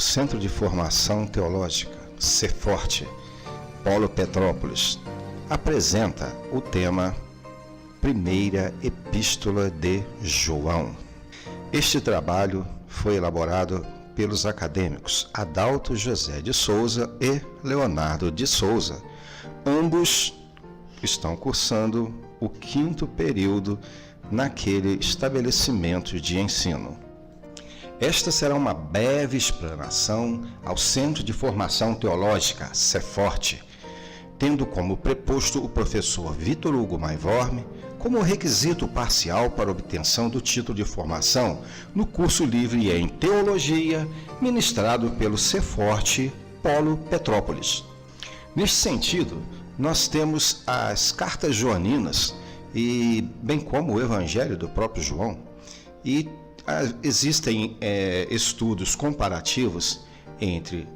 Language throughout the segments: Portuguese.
Centro de Formação Teológica, CEFORTE, Polo Petrópolis, apresenta o tema Primeira Epístola de João. Este trabalho foi elaborado pelos acadêmicos Adalto José de Souza e Leonardo de Souza. Ambos estão cursando o 5º período naquele estabelecimento de ensino. Esta será uma breve explanação ao Centro de Formação Teológica, CEFORTE, tendo como preposto o professor Vitor Hugo Maivorme como requisito parcial para obtenção do título de formação no curso livre em Teologia, ministrado pelo CEFORTE Polo Petrópolis. Neste sentido, nós temos as cartas joaninas, e bem como o Evangelho do próprio João, e existem estudos comparativos entre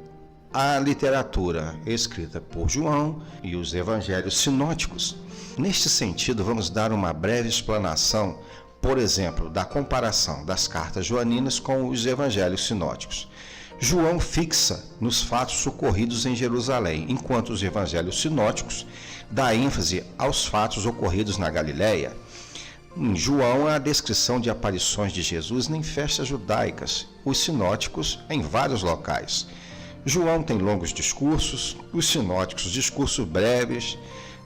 a literatura escrita por João e os evangelhos sinóticos. Neste sentido, vamos dar uma breve explanação, por exemplo, da comparação das cartas joaninas com os evangelhos sinóticos. João fixa nos fatos ocorridos em Jerusalém, enquanto os evangelhos sinóticos dá ênfase aos fatos ocorridos na Galileia. Em João, a descrição de aparições de Jesus em festas judaicas, os sinóticos em vários locais. João tem longos discursos, os sinóticos discursos breves.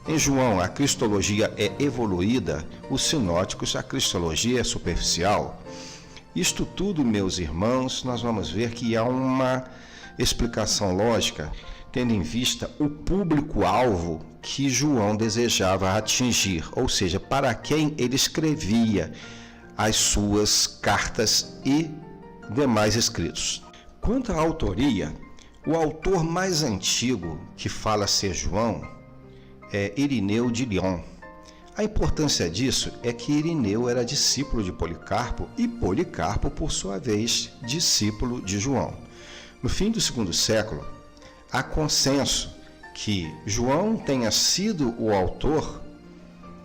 Em João, a cristologia é evoluída, os sinóticos, a cristologia é superficial. Isto tudo, meus irmãos, nós vamos ver que há uma explicação lógica, tendo em vista o público-alvo que João desejava atingir, ou seja, para quem ele escrevia as suas cartas e demais escritos. Quanto à autoria, o autor mais antigo que fala ser João é Irineu de Lyon. A importância disso é que Irineu era discípulo de Policarpo e Policarpo, por sua vez, discípulo de João. No fim do 2º século, há consenso que João tenha sido o autor.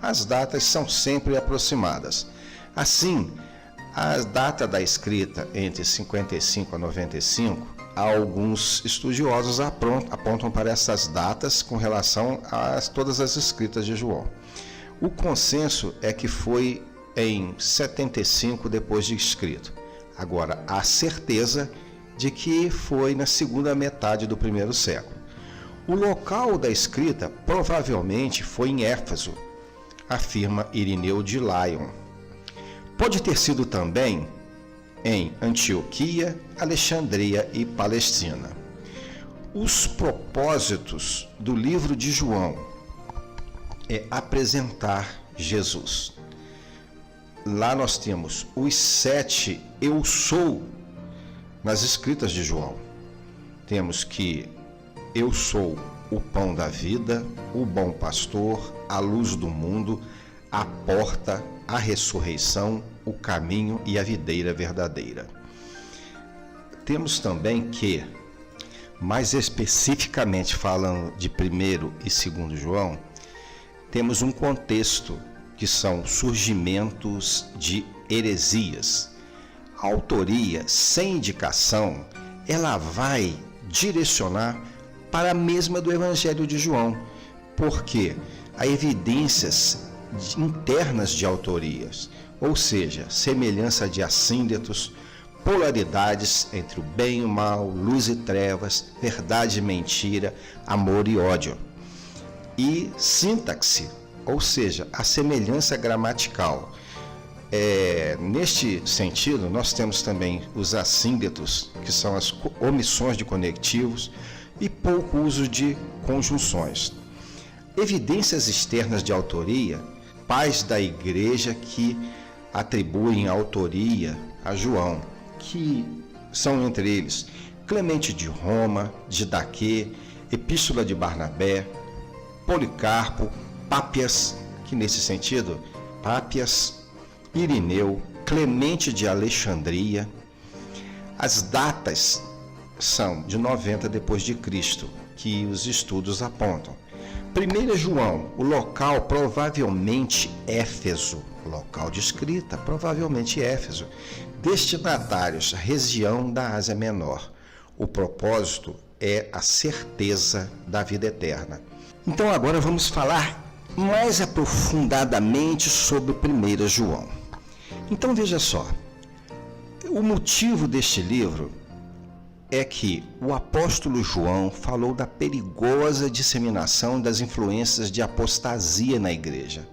As datas são sempre aproximadas. Assim, a data da escrita entre 55 a 95, alguns estudiosos apontam para essas datas com relação a todas as escritas de João. O consenso é que foi em 75 depois de escrito. Agora, há certeza de que foi na segunda metade do 1º século. O local da escrita provavelmente foi em Éfeso, afirma Irineu de Lyon. Pode ter sido também em Antioquia, Alexandria e Palestina. Os propósitos do livro de João é apresentar Jesus. Lá nós temos os 7 eu sou nas escritas de João. Temos que eu sou o pão da vida, o bom pastor, a luz do mundo, a porta, a ressurreição, o caminho e a videira verdadeira. Temos também que, mais especificamente falando de 1º e 2º João, temos um contexto que são surgimentos de heresias. A autoria sem indicação, ela vai direcionar para a mesma do Evangelho de João, porque há evidências internas de autorias, ou seja, semelhança de assíndetos, polaridades entre o bem e o mal, luz e trevas, verdade e mentira, amor e ódio. E sintaxe, ou seja, a semelhança gramatical. Neste sentido, nós temos também os assíndetos, que são as omissões de conectivos e pouco uso de conjunções. Evidências externas de autoria, pais da igreja que atribuem a autoria a João, que são entre eles Clemente de Roma, Didaquê, Epístola de Barnabé, Policarpo, Pápias, que nesse sentido, Pápias, Irineu, Clemente de Alexandria. As datas são de 90 depois de Cristo, que os estudos apontam. 1 João, o local provavelmente Éfeso, local de escrita, provavelmente Éfeso. Destinatários, região da Ásia Menor. O propósito é a certeza da vida eterna. Então agora vamos falar mais aprofundadamente sobre 1 João. Então veja só, o motivo deste livro é que o apóstolo João falou da perigosa disseminação das influências de apostasia na igreja.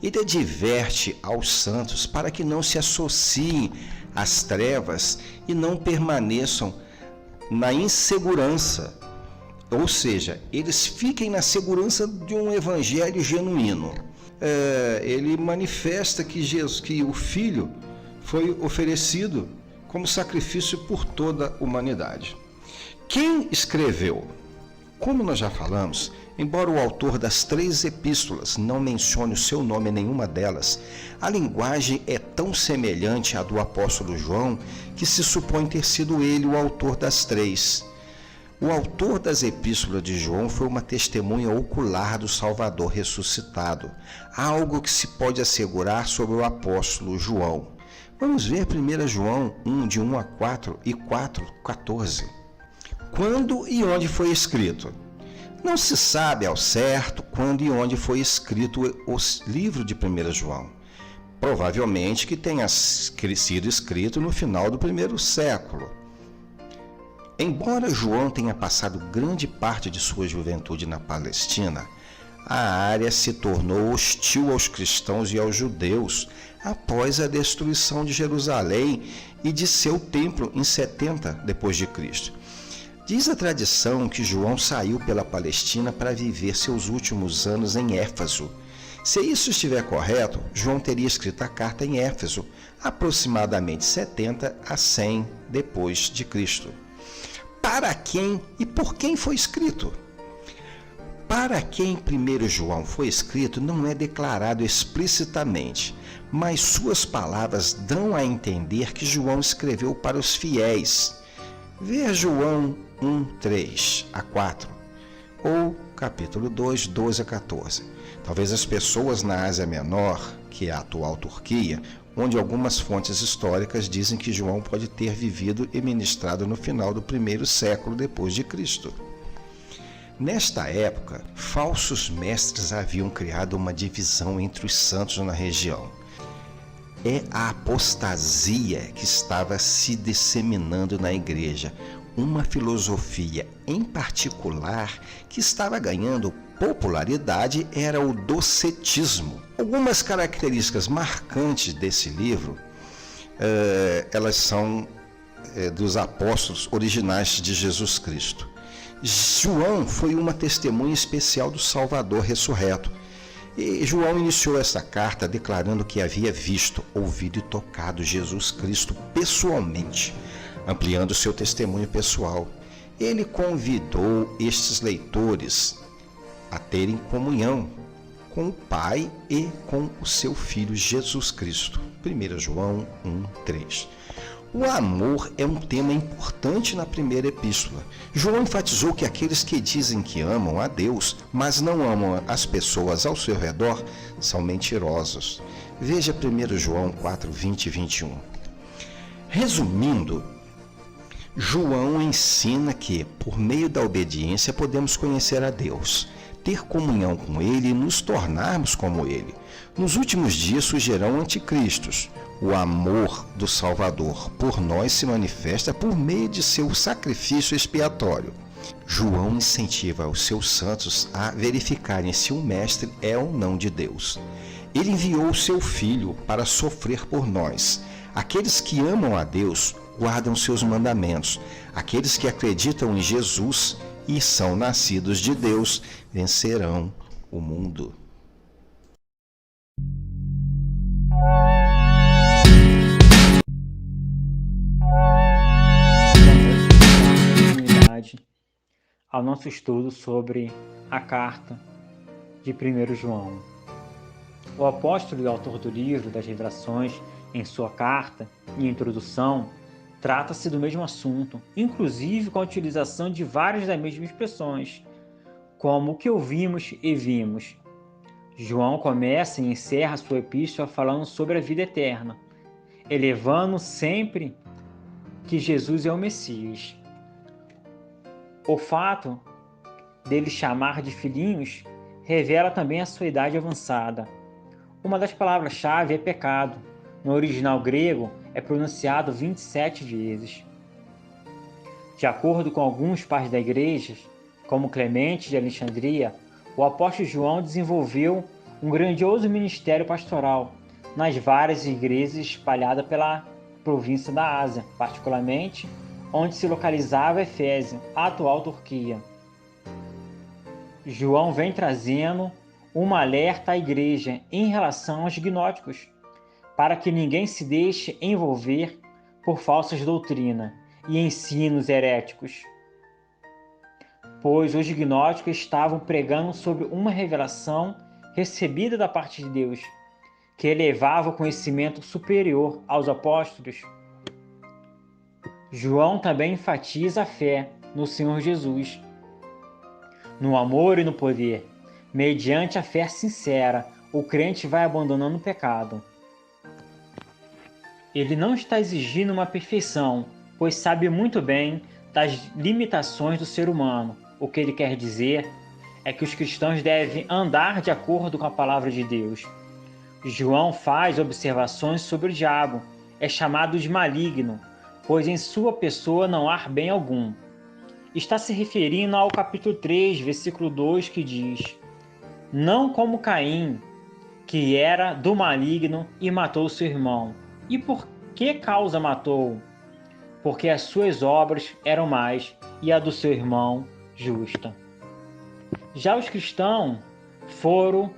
Ele adverte aos santos para que não se associem às trevas e não permaneçam na insegurança, ou seja, eles fiquem na segurança de um evangelho genuíno. Ele manifesta que o Filho foi oferecido como sacrifício por toda a humanidade. Quem escreveu? Como nós já falamos, embora o autor das 3 epístolas não mencione o seu nome em nenhuma delas, a linguagem é tão semelhante à do apóstolo João que se supõe ter sido ele o autor das 3. O autor das epístolas de João foi uma testemunha ocular do Salvador ressuscitado, algo que se pode assegurar sobre o apóstolo João. Vamos ver 1 João 1, de 1 a 4 e 4, 14. Quando e onde foi escrito? Não se sabe ao certo quando e onde foi escrito o livro de 1 João. Provavelmente que tenha sido escrito no final do 1º século. Embora João tenha passado grande parte de sua juventude na Palestina, a área se tornou hostil aos cristãos e aos judeus após a destruição de Jerusalém e de seu templo em 70 d.C. Diz a tradição que João saiu pela Palestina para viver seus últimos anos em Éfeso. Se isso estiver correto, João teria escrito a carta em Éfeso, aproximadamente 70 a 100 d.C. Para quem e por quem foi escrito? Para quem 1 João foi escrito não é declarado explicitamente, mas suas palavras dão a entender que João escreveu para os fiéis. Veja João 1, 3 a 4, ou capítulo 2, 12 a 14. Talvez as pessoas na Ásia Menor, que é a atual Turquia, onde algumas fontes históricas dizem que João pode ter vivido e ministrado no final do 1º século depois de Cristo. Nesta época, falsos mestres haviam criado uma divisão entre os santos na região. É a apostasia que estava se disseminando na igreja, uma filosofia em particular que estava ganhando popularidade era o docetismo. Algumas características marcantes desse livro, elas são dos apóstolos originais de Jesus Cristo. João foi uma testemunha especial do Salvador ressurreto. E João iniciou essa carta declarando que havia visto, ouvido e tocado Jesus Cristo pessoalmente, ampliando seu testemunho pessoal. Ele convidou estes leitores a terem comunhão com o Pai e com o seu Filho Jesus Cristo. 1 João 1, 3. O amor é um tema importante na primeira epístola. João enfatizou que aqueles que dizem que amam a Deus, mas não amam as pessoas ao seu redor, são mentirosos. Veja 1 João 4, 20 e 21. Resumindo, João ensina que, por meio da obediência, podemos conhecer a Deus, ter comunhão com Ele e nos tornarmos como Ele. Nos últimos dias surgirão anticristos. O amor do Salvador por nós se manifesta por meio de seu sacrifício expiatório. João incentiva os seus santos a verificarem se o Mestre é ou não de Deus. Ele enviou o seu Filho para sofrer por nós. Aqueles que amam a Deus guardam seus mandamentos. Aqueles que acreditam em Jesus e são nascidos de Deus vencerão o mundo. Ao nosso estudo sobre a carta de 1 João. O apóstolo e autor do livro das Revelações, em sua carta e introdução, trata-se do mesmo assunto, inclusive com a utilização de várias das mesmas expressões, como o que ouvimos e vimos. João começa e encerra sua epístola falando sobre a vida eterna, elevando sempre que Jesus é o Messias. O fato dele chamar de filhinhos revela também a sua idade avançada. Uma das palavras-chave é pecado. No original grego é pronunciado 27 vezes. De acordo com alguns pais da igreja, como Clemente de Alexandria, o apóstolo João desenvolveu um grandioso ministério pastoral nas várias igrejas espalhadas pela província da Ásia, particularmente onde se localizava Efésia, a atual Turquia. João vem trazendo uma alerta à igreja em relação aos gnósticos, para que ninguém se deixe envolver por falsas doutrinas e ensinos heréticos, pois os gnósticos estavam pregando sobre uma revelação recebida da parte de Deus, que elevava o conhecimento superior aos apóstolos. João também enfatiza a fé no Senhor Jesus, no amor e no poder. Mediante a fé sincera, o crente vai abandonando o pecado. Ele não está exigindo uma perfeição, pois sabe muito bem das limitações do ser humano. O que ele quer dizer é que os cristãos devem andar de acordo com a palavra de Deus. João faz observações sobre o diabo. É chamado de maligno, pois em sua pessoa não há bem algum. Está se referindo ao capítulo 3, versículo 2, que diz: não como Caim, que era do maligno e matou seu irmão. E por que causa matou? Porque as suas obras eram más e a do seu irmão justa. Já os cristãos foram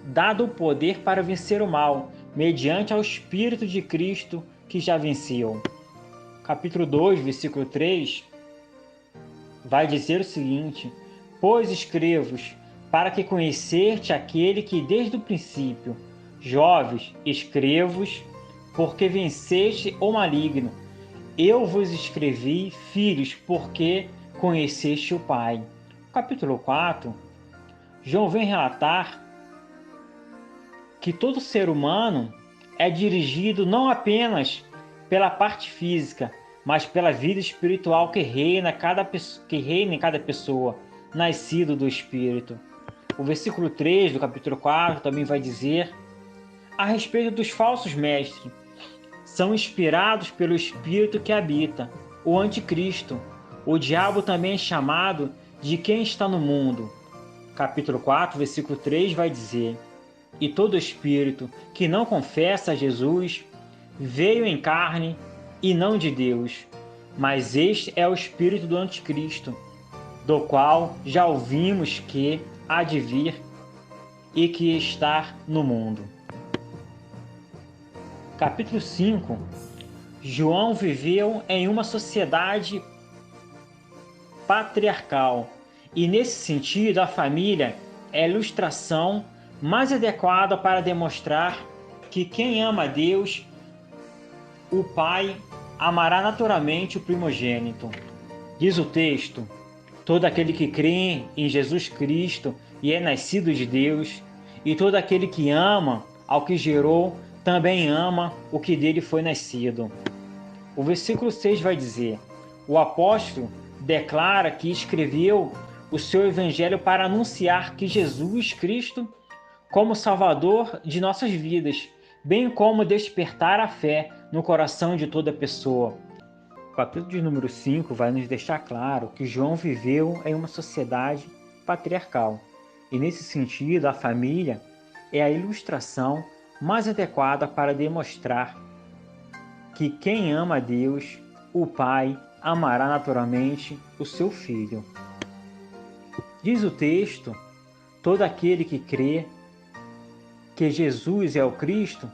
dado o poder para vencer o mal, mediante ao Espírito de Cristo que já venceu. Capítulo 2, versículo 3, vai dizer o seguinte: pois escrevo-vos para que conhecerte aquele que desde o princípio, jovens, escrevo-vos, porque venceste o maligno. Eu vos escrevi, filhos, porque conheceste o Pai. Capítulo 4, João vem relatar que todo ser humano é dirigido não apenas pela parte física, mas pela vida espiritual que reina em cada pessoa, nascido do Espírito. O versículo 3 do capítulo 4 também vai dizer a respeito dos falsos mestres. São inspirados pelo Espírito que habita, o Anticristo. O diabo também é chamado de quem está no mundo. Capítulo 4, versículo 3 vai dizer: e todo espírito que não confessa a Jesus veio em carne e não de Deus, mas este é o espírito do Anticristo, do qual já ouvimos que há de vir e que está no mundo. Capítulo 5. João viveu em uma sociedade patriarcal, e nesse sentido a família é a ilustração mais adequada para demonstrar que quem ama a Deus, o Pai, amará naturalmente o primogênito. Diz o texto: todo aquele que crê em Jesus Cristo e é nascido de Deus, e todo aquele que ama ao que gerou, também ama o que dele foi nascido. O versículo 6 vai dizer: o apóstolo declara que escreveu o seu evangelho para anunciar que Jesus Cristo como Salvador de nossas vidas, bem como despertar a fé no coração de toda pessoa. O capítulo de número 5 vai nos deixar claro que João viveu em uma sociedade patriarcal, e nesse sentido a família é a ilustração mais adequada para demonstrar que quem ama a Deus, o Pai, amará naturalmente o seu Filho. Diz o texto: todo aquele que crê que Jesus é o Cristo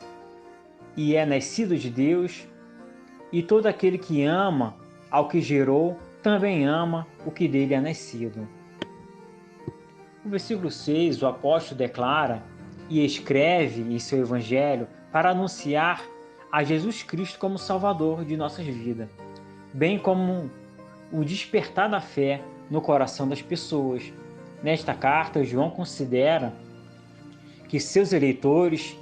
e é nascido de Deus, e todo aquele que ama ao que gerou, também ama o que dele é nascido. No versículo 6, o apóstolo declara e escreve em seu evangelho para anunciar a Jesus Cristo como Salvador de nossas vidas, bem como o despertar da fé no coração das pessoas. Nesta carta, João considera que seus eleitores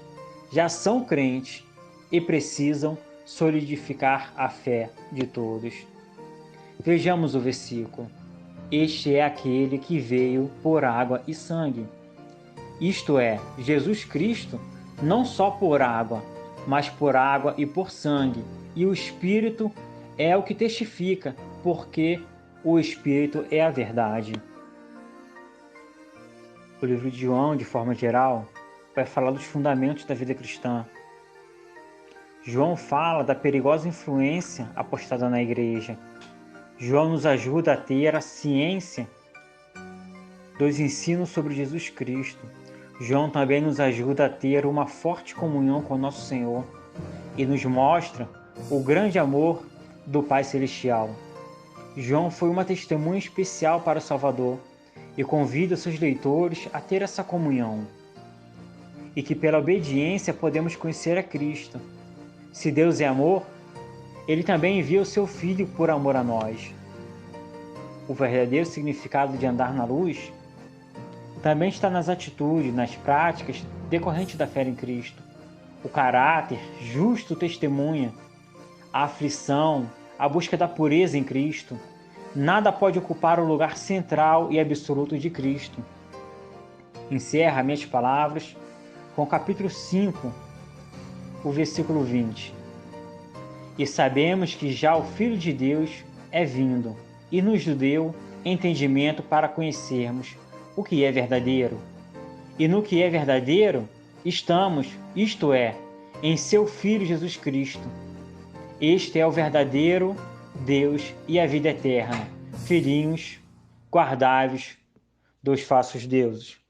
já são crentes e precisam solidificar a fé de todos. Vejamos o versículo. Este é aquele que veio por água e sangue. Isto é, Jesus Cristo, não só por água, mas por água e por sangue. E o Espírito é o que testifica, porque o Espírito é a verdade. O livro de João, de forma geral, vai falar dos fundamentos da vida cristã. João fala da perigosa influência apostada na igreja. João nos ajuda a ter a ciência dos ensinos sobre Jesus Cristo. João também nos ajuda a ter uma forte comunhão com nosso Senhor e nos mostra o grande amor do Pai Celestial. João foi uma testemunha especial para o Salvador e convida seus leitores a ter essa comunhão. E que pela obediência podemos conhecer a Cristo. Se Deus é amor, Ele também envia o seu Filho por amor a nós. O verdadeiro significado de andar na luz também está nas atitudes, nas práticas decorrentes da fé em Cristo. O caráter justo testemunha, a aflição, a busca da pureza em Cristo. Nada pode ocupar o lugar central e absoluto de Cristo. Encerra minhas palavras com o capítulo 5, o versículo 20. E sabemos que já o Filho de Deus é vindo e nos deu entendimento para conhecermos o que é verdadeiro. E no que é verdadeiro estamos, isto é, em seu Filho Jesus Cristo. Este é o verdadeiro Deus e a vida eterna. Filhinhos, guardai-vos dos falsos deuses.